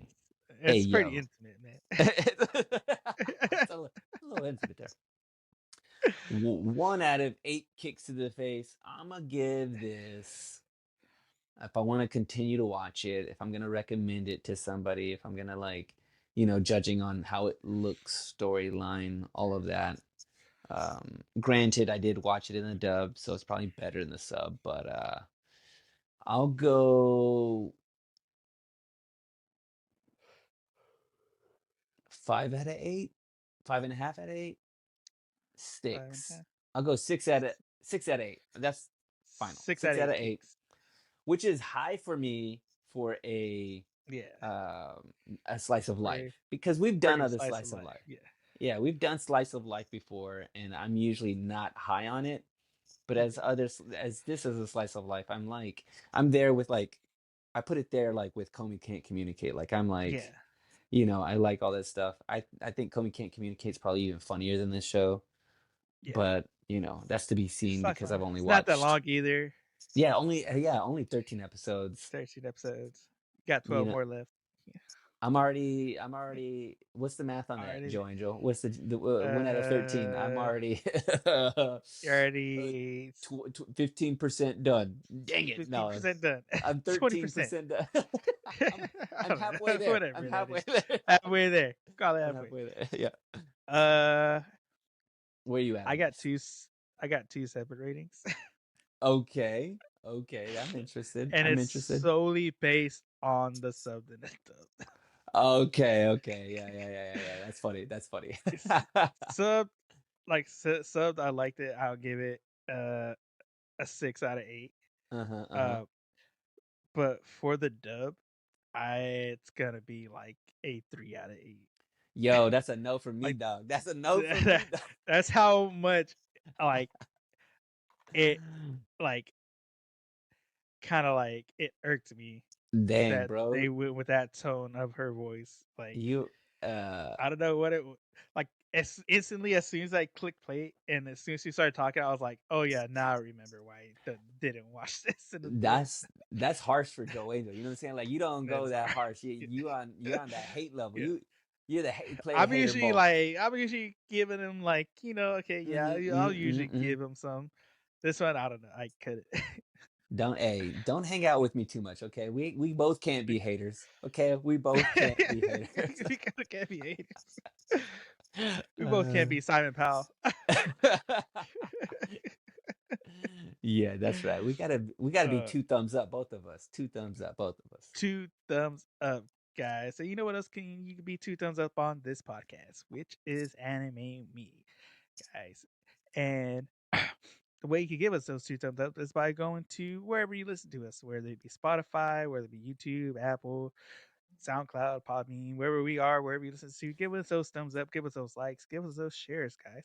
hey It's pretty yo. intimate, man. It's a little intimate there. 1 out of 8 kicks to the face. I'm gonna give this. If I want to continue to watch it, if I'm gonna recommend it to somebody, if I'm gonna like, judging on how it looks, storyline, all of that. Granted, I did watch it in the dub, so it's probably better in the sub, but I'll go 5 out of 8, 5.5 out of 8, Five and a six. half. I'll go 6 out of 8. That's final. Six out Six of out of eight eight, kicks. which is high for me for Yeah. um, a slice of For a life because we've done regular other slice of slice of life. life. Yeah. Yeah, we've done slice of life before, and I'm usually not high on it. But Yeah. as this is a slice of life, I'm there with like I put it there like with Comey can't communicate. Like I'm like Yeah. I like all that stuff. I think Komi Can't Communicate is probably even funnier than this show, Yeah, but that's to be it's seen not because fun. I've only It's not that watched long either. only 13 episodes. 13 episodes. Got You 12 know, more left. Yeah. I'm already. What's the math on that, Already, Joe Angel? What's the 1 out of 13? I'm uh, already you're already 15% done. Dang it! No, 15% done. I'm 20%. 13% done. I'm I I'm don't halfway know. there. I'm Whatever that halfway is. there. Halfway there. Call it I'm halfway. halfway there. Yeah. Uh, Where you at I on got this? two. I got two separate ratings, Okay. Okay. I'm interested. and I'm it's interested. solely based on the sub and the dub. Okay. Okay. Yeah. Yeah. Yeah. Yeah. Yeah. That's funny. That's funny. It's sub, like subbed. I liked it. I'll give it uh, a 6 out of 8. Uh-huh. Uh-huh. Uh, but for the dub, it's gonna be like a 3 out of 8. Yo, that's a no for me, Like dog. That's a no for me, that, that's how much like it like kind of like it irked me Dang, that bro. they went with that tone of her voice. Like You uh I don't know what like. As instantly as soon as I clicked play and as soon as she started talking, I was like, "Oh yeah, now I remember why I didn't watch this in the theater." that's harsh for Joe Angel. You know what I'm saying? Like you don't go That's that hard. harsh. You're on that hate level. Yeah. You're the play the hater mode. I'm usually giving him like, okay, yeah, Mm-hmm, I'll mm-hmm, usually mm-hmm. give him some. This one, I don't know. I couldn't. Don't hang out with me too much, okay? We both can't be haters. Okay? We both can't be haters. We can't be haters. We both can't be Simon Powell. Yeah, that's right. We gotta be uh, 2 thumbs up, both of us. 2 thumbs up, both of us. 2 thumbs up, guys. So you know what else you can be 2 thumbs up on this podcast, which is Anime Me, guys. And the way you can give us those 2 thumbs up is by going to wherever you listen to us, whether it be Spotify, whether it be YouTube, Apple, SoundCloud, Podbean, wherever we are, wherever you listen to, give us those thumbs up, give us those likes, give us those shares, guys.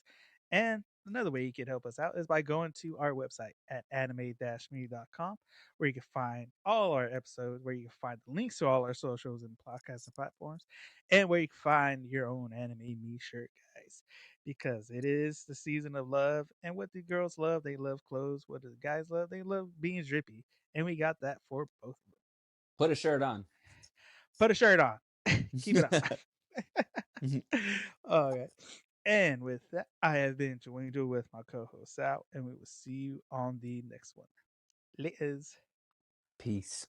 And another way you can help us out is by going to our website at anime-me.com, where you can find all our episodes, where you can find the links to all our socials and podcasts and platforms, and where you can find your own Anime Me shirt, guys. Because it is the season of love, and what do girls love? They love clothes. What do the guys love? They love being drippy, and we got that for both of them. Put a shirt on. Put a shirt on. Keep it on. Okay. And with that, I have been joined with my co-host Sal, and we will see you on the next one. Laters. Peace.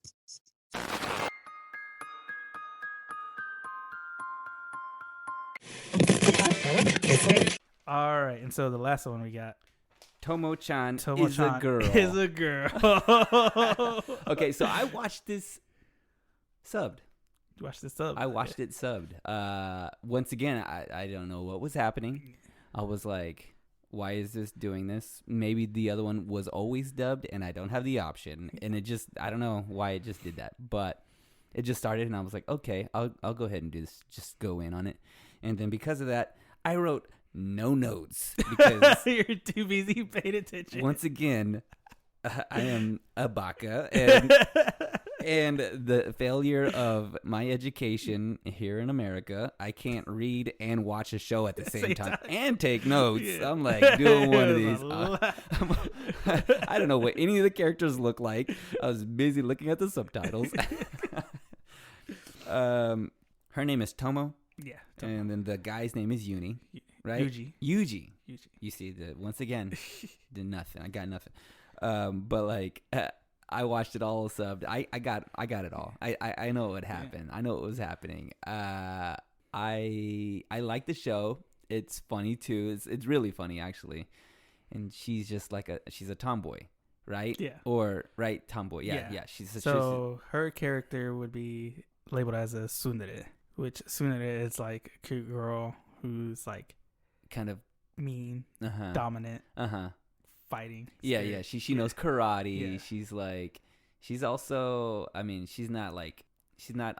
All right, and so the last one we got Tomo-chan is a Tomo-chan girl. is a girl. Okay, so I watched this subbed. You watch this up. I watched it subbed. Once again, I don't know what was happening. I was like, why is this doing this? Maybe the other one was always dubbed and I don't have the option. And I don't know why it just did that. But it just started and I was like, okay, I'll go ahead and do this. Just go in on it. And then because of that, I wrote no notes because You're too busy paying attention. once again, I am a baka and the failure of my education here in America, I can't read and watch a show at the same time and take notes. Yeah. I'm like doing one of these. I don't know what any of the characters look like. I was busy looking at the subtitles. Her name is Tomo. Yeah. And then the guy's name is Uni, right? Yuji. You see, once again, did nothing. I got nothing. But like, I watched it all subbed. I got it all. I know what happened. I know what was happening. I like the show. It's funny too. It's really funny actually. And she's just like she's a tomboy, right? Yeah. Or right tomboy. Yeah. So her character would be labeled as a tsundere, which tsundere is like a cute girl who's like kind of mean, dominant, fighting. Yeah. She knows karate. Yeah. She's like, she's also, I mean, she's not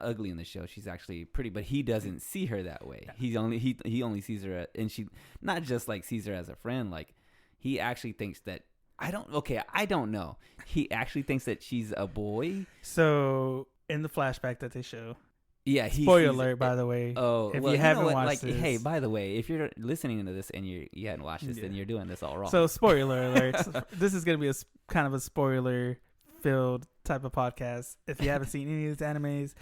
ugly in the show. She's actually pretty, but he doesn't see her that way. Yeah. He only sees her, and she not just like sees her as a friend. Like he actually thinks that I don't know. He actually thinks that she's a boy. So in the flashback that they show, Yeah, Spoiler he's alert, by the way. oh, If well, you you know haven't what? watched Like, hey, this, by the way, if you're listening to this and you hadn't watched this, yeah. then you're doing this all wrong. So spoiler alerts. This is gonna be a kind of a spoiler filled type of podcast. If you haven't seen any of these animes,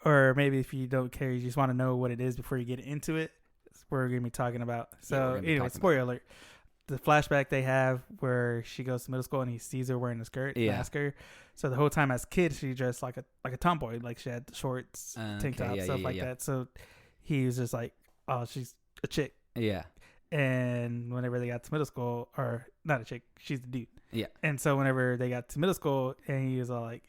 or maybe if you don't care, you just want to know what it is before you get into it, that's what we're gonna be talking about. Yeah, So we're gonna be anyway, talking spoiler alert. The flashback they have where she goes to middle school and he sees her wearing a skirt and Yeah. asks her. So the whole time as a kid, she dressed like a tomboy, like she had shorts, tank Okay, top, yeah, stuff yeah, like yeah. that. So he was just like, oh, she's a chick. Yeah, And whenever they got to middle school, or not a chick, she's the dude. yeah. And so whenever they got to middle school, and he was all like,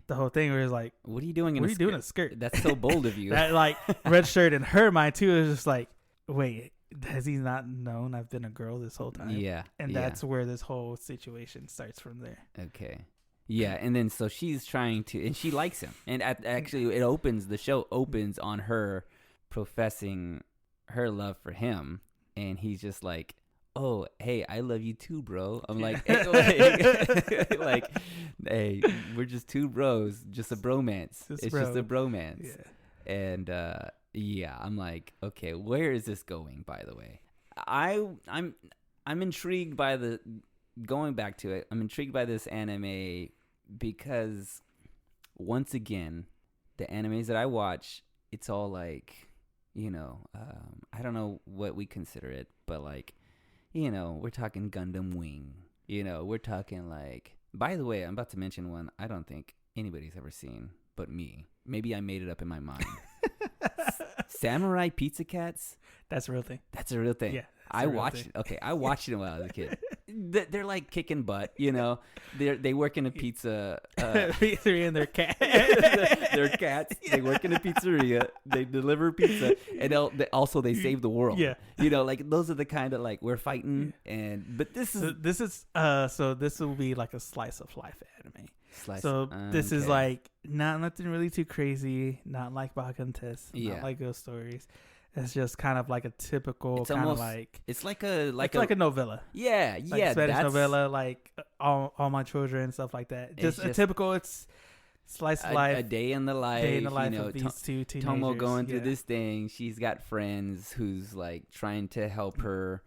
the whole thing was like, What are you doing? what are you doing in a skirt? That's so bold of you. That like red shirt in her mind too is just like, wait, has he not known I've been a girl this whole time? Yeah, And yeah. that's where this whole situation starts from there. Okay. Yeah, and then so she's trying to, and she likes him, and actually, it opens, the show opens on her professing her love for him, and he's just like, "Oh, hey, I love you too, bro." I'm like, like, hey, we're just two bros, just a bromance. It's just a bromance, Yeah. and yeah, I'm like, okay, where is this going? By the way, I'm intrigued by the. Going back to it, I'm intrigued by this anime because, once again, the animes that I watch, it's all like, I don't know what we consider it, but like, we're talking Gundam Wing. We're talking like, by the way, I'm about to mention one I don't think anybody's ever seen but me. Maybe I made it up in my mind. Samurai Pizza Cats. That's a real thing. That's a real thing. Yeah. I watched it. Okay, I watched it when I was a kid. They're like kicking butt, They work in a pizza. Pizzeria and their cat. They're cats. Yeah. They work in a pizzeria. They deliver pizza, and they save the world. Yeah. Like those are the kind of like we're fighting, but this is so this will be like a slice of life anime. This is okay. like nothing really too crazy. Not like Bakugan Test. Yeah. Not like ghost stories. It's just kind of like a typical It's kind almost of like it's like a novella. Yeah, Like yeah, Spanish novella, like all my children and stuff like that. Just a typical. It's slice of life. A day in the life. Day in the life of these two teenagers. Tomo going through this thing. She's got friends who's like trying to help her,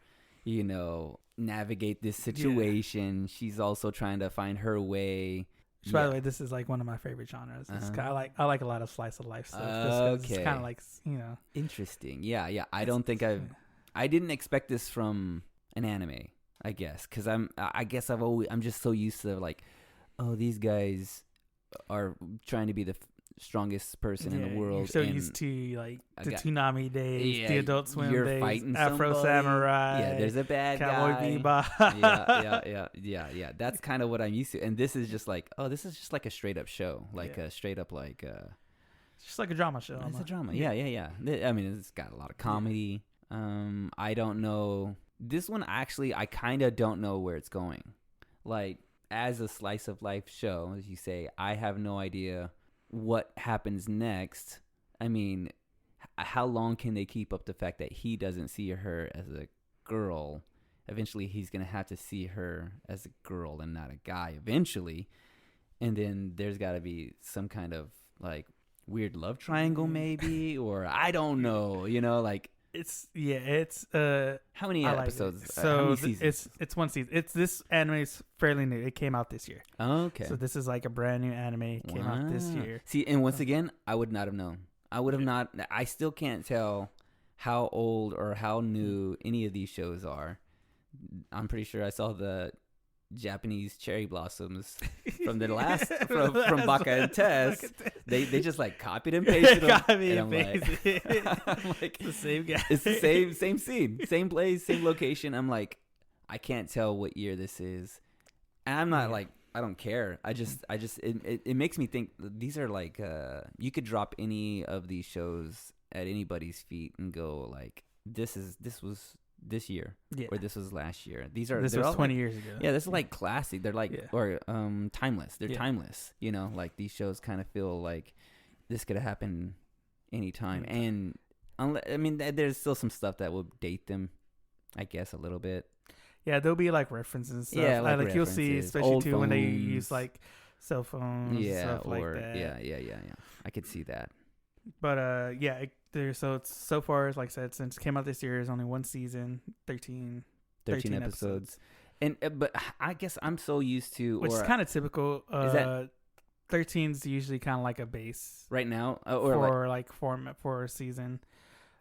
navigate this situation. Yeah. She's also trying to find her way. Which, by the way, this is like one of my favorite genres. I like a lot of slice of life stuff. Okay. It's kind of like, Interesting. Yeah. I don't think I didn't expect this from an anime, I guess, because I'm just so used to like, oh, these guys are trying to be the strongest person in the world. You're so used to like the Toonami days, the Adult Swim you're days, fighting Afro somebody. Samurai. Yeah, there's a bad Cowboy guy. Bebop. Yeah. That's kind of what I'm used to, and this is just like, oh, this is just like a straight up show, like a straight up like. It's just like a drama show. It's a drama. Yeah. I mean, it's got a lot of comedy. I don't know. This one actually, I kind of don't know where it's going. Like, as a slice of life show, as you say, I have no idea what happens next. I mean, how long can they keep up the fact that he doesn't see her as a girl? Eventually, he's going to have to see her as a girl and not a guy eventually. And then there's got to be some kind of, like, weird love triangle maybe, or I don't know, like. It's how many episodes? So how many seasons? it's one season. This anime is fairly new. It came out this year. Oh, okay. So this is like a brand new anime. Came out this year. See, and once again, I would not have known. I would have not. I still can't tell how old or how new any of these shows are. I'm pretty sure I saw the Japanese cherry blossoms from the last from Baka and Tess. They just like copied and pasted them. And I'm like, the same guy. It's the same scene, same place, same location. I'm like, I can't tell what year this is, and I'm not like, I don't care. I just it makes me think these are like you could drop any of these shows at anybody's feet and go like, this was this year, or this was last year. This was 20 like, years ago. Yeah, this is like classic. They're like or timeless. They're timeless. Like these shows kind of feel like this could have happened anytime. And I mean, there's still some stuff that will date them, I guess, a little bit. Yeah, there'll be like references and stuff. Yeah, like you'll see, especially old too phones. when they use like cell phones. Yeah, stuff like that. Yeah. I could see that. But yeah, so it's so far, like I said, since it came out this year, is only one season, 13, 13 13 episodes. episodes, And but I guess I'm so used to, which is or kind of typical. is that 13's usually kind of like a base right now, or like for format for a season.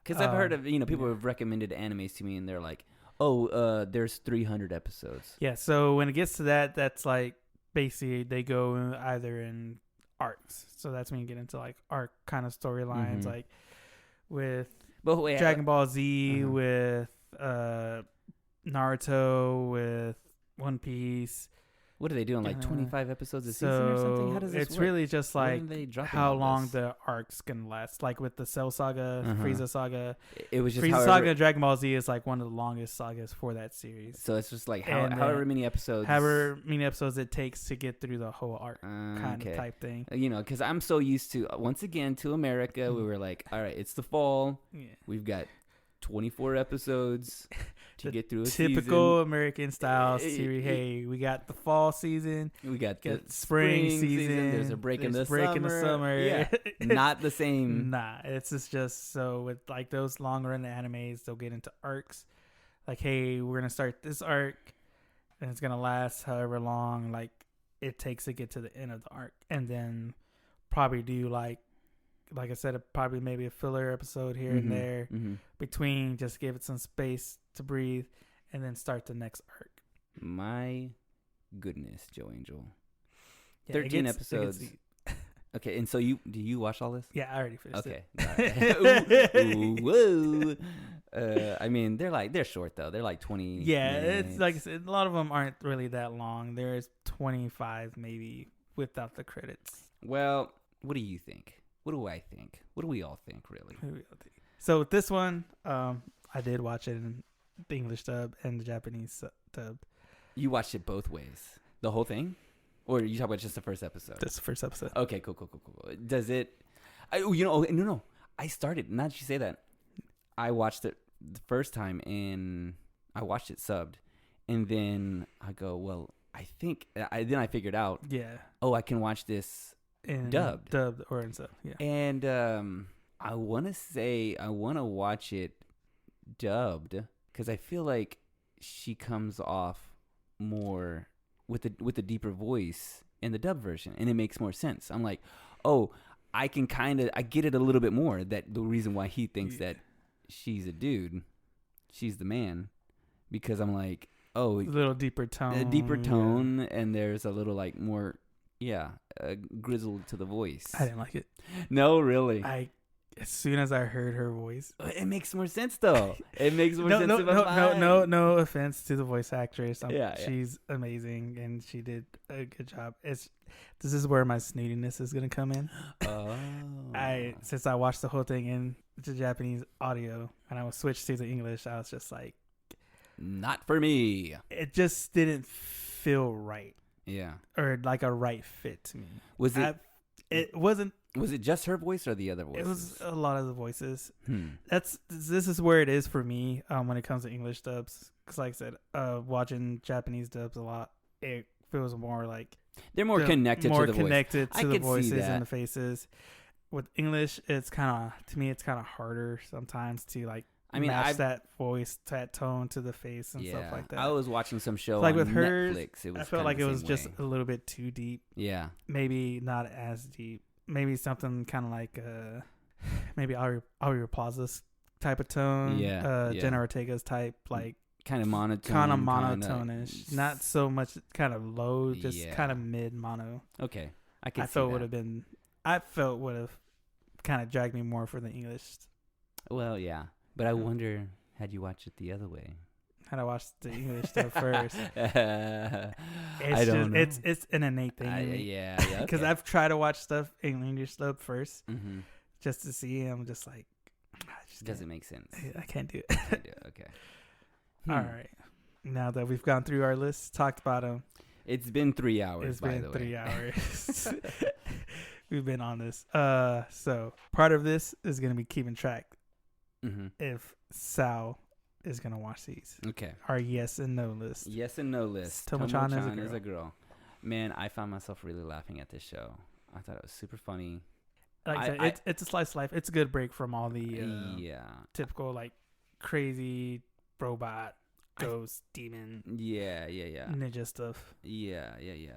because I've heard of people Yeah. have recommended animes to me, and they're like, oh, there's 300 episodes. Yeah, so when it gets to that, that's like basically they go either in arcs. So that's when you get into like arc kind of storylines, Mm-hmm. like with But wait, Dragon Ball Z, uh-huh. with Naruto, with One Piece. What are they doing? Like 25 episodes a season or something? How So does this it's work? really just When like are they dropping how all long this? the arcs can last. Like with the Cell Saga, Uh-huh. Frieza Saga. It was just Frieza however. Saga and Dragon Ball Z is like one of the longest sagas for that series. So it's just like And however many episodes. However many episodes it takes to get through the whole arc kind okay. of type thing. Because I'm so used to, once again, to America, we were like, all right, it's the fall. Yeah. We've got 24 episodes to get through a typical season. American style series. Hey, we got the fall season. We got the spring season. There's a break in the summer. Yeah, not the same. Nah, it's just so with like those long run animes, they'll get into arcs. Like, hey, we're gonna start this arc, and it's gonna last however long like it takes to get to the end of the arc, and then probably do like I said, probably maybe a filler episode here and there between, just give it some space to breathe, and then start the next arc. My goodness, Joe Angel. Yeah, 13 episodes. Okay, and so do you watch all this? Yeah, I already finished it. Okay. Whoa. I mean, they're short though. They're like 20 minutes. It's like I said, a lot of them aren't really that long. There's 25 maybe without the credits. Well, what do you think? What do I think? What do we all think, really? So with this one, I did watch it in the English dub and the Japanese dub. You watched it both ways? The whole thing? Or you talk about just the first episode? That's the first episode. Okay, cool. Does it... no. I started, now that you say that, I watched it the first time, and I watched it subbed. And then I go, well, I think... then I figured out, I can watch this dubbed or in sub, yeah. And I want to watch it dubbed because I feel like she comes off more with the deeper voice in the dub version, and it makes more sense. I'm like, I get it a little bit more, that the reason why he thinks that she's a dude, she's the man, because I'm like, a little deeper tone, and there's a little like more. Yeah, grizzled to the voice. I didn't like it. No, really. As soon as I heard her voice, it makes more sense though. It makes more sense. No offense to the voice actress. She's amazing and she did a good job. This is where my snootiness is gonna come in. Since I watched the whole thing in the Japanese audio and I was switched to the English, I was just like, not for me. It just didn't feel right. Yeah. Or like a right fit to me. Was it? It wasn't. Was it just her voice or the other voices? It was a lot of the voices. This is where it is for me when it comes to English dubs. Because like I said, watching Japanese dubs a lot, it feels more like they're more connected to the voice. More connected to the voices and the faces. With English, it's kind of harder sometimes to like. Match that voice, that tone to the face and stuff like that. I was watching some show like on with hers, Netflix. It was I felt like it was way. just a little bit too deep. Yeah. Maybe not as deep. Maybe something kind of like maybe Aria Plaza's type of tone. Jenna Ortega's type, like kind of monotone. Kind of monotone-ish. Not so much kind of low, just kind of mid mono. Okay. I felt would have kind of dragged me more for the English. Well, yeah. But I wonder, had you watched it the other way? Had I watched the English stuff first? I don't know. It's an innate thing. Yeah. Because I've tried to watch stuff in English dub first, just to see. I'm just like, doesn't make sense. I can't do it. Okay. All right. Now that we've gone through our list, talked about them. It's been 3 hours. It's been 3 hours. We've been on this. So part of this is going to be keeping track. If Sal is gonna watch these, our yes and no list. Yes and no list. Tomo-chan is a girl. Man, I found myself really laughing at this show. I thought it was super funny. like I said, it's a slice of life. It's a good break from all the yeah. typical like crazy robot, ghost, demon, Yeah. ninja stuff. Yeah.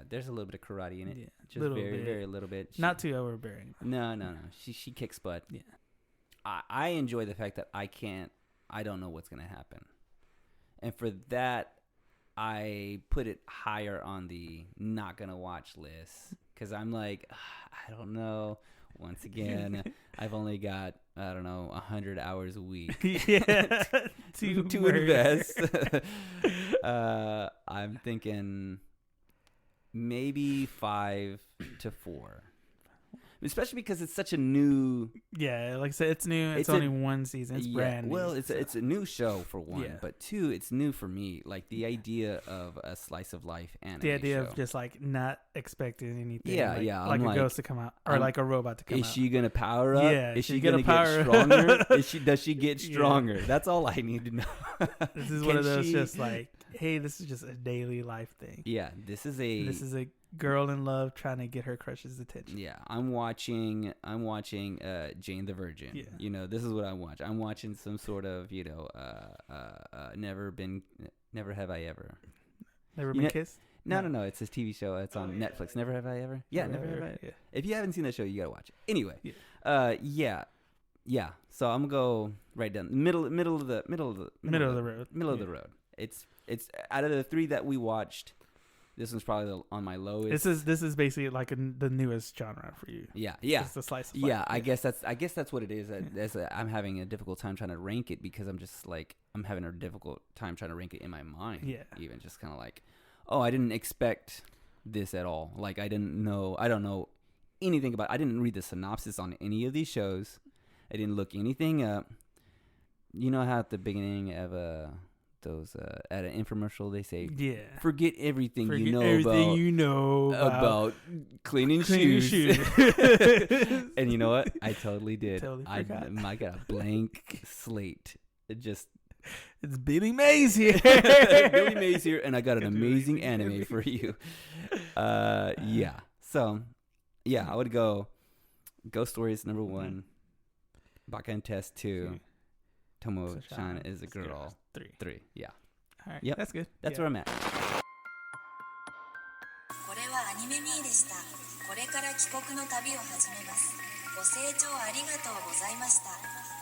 There's a little bit of karate in it. Yeah, Just very little bit. Not too overbearing. No. She kicks butt. Yeah. I enjoy the fact that I don't know what's gonna happen, and for that, I put it higher on the not gonna watch list because I'm like, I don't know. Once again, I've only got 100 hours a week. Yeah, to invest. I'm thinking maybe 5 to 4. Especially because it's such a new. Yeah, like I said, it's new. It's only one season. It's brand new. Well, it's a new show for one, Yeah. but two, it's new for me. Like the idea of a slice of life anime. The idea show. of just like not expecting anything. Yeah. Like a ghost to come out or like a robot to come out. Is she gonna power up? Yeah. Is she gonna get stronger? Does she get stronger? Yeah. That's all I need to know. This is one of those just like, hey, this is just a daily life thing. Yeah, this is a girl in love trying to get her crush's attention. Yeah, I'm watching Jane the Virgin. Yeah. This is what I watch. I'm watching some sort of, never have I ever. Never been kissed? No. It's this TV show. It's on Netflix. Never have I ever. Yeah, never have I ever. Yeah. If you haven't seen that show, you gotta watch it. Anyway, yeah. So I'm gonna go right down middle of the road. It's out of the 3 that we watched. This one's probably on my lowest. This is basically like the newest genre for you. Yeah. It's the slice of life. Yeah, I guess that's what it is. I'm having a difficult time trying to rank it because I'm just like I'm having a difficult time trying to rank it in my mind. Yeah. Even just kind of like, oh, I didn't expect this at all. Like I don't know anything about. I didn't read the synopsis on any of these shows. I didn't look anything up. You know how at the beginning of those at an infomercial they say, forget everything you know about cleaning shoes. And you know what, I totally did. I got a blank slate. It's Billy Mays here. Billy Mays here, and I got an amazing anime for you. Yeah, so I would go Ghost Stories number 1, Bakan Test 2, Tomo-chan is a girl. 3. Yeah. All right. Yep. That's good. That's where I'm at. これはアニメミーでした。これから帰国の旅を始めます。ご清聴ありがとうございました。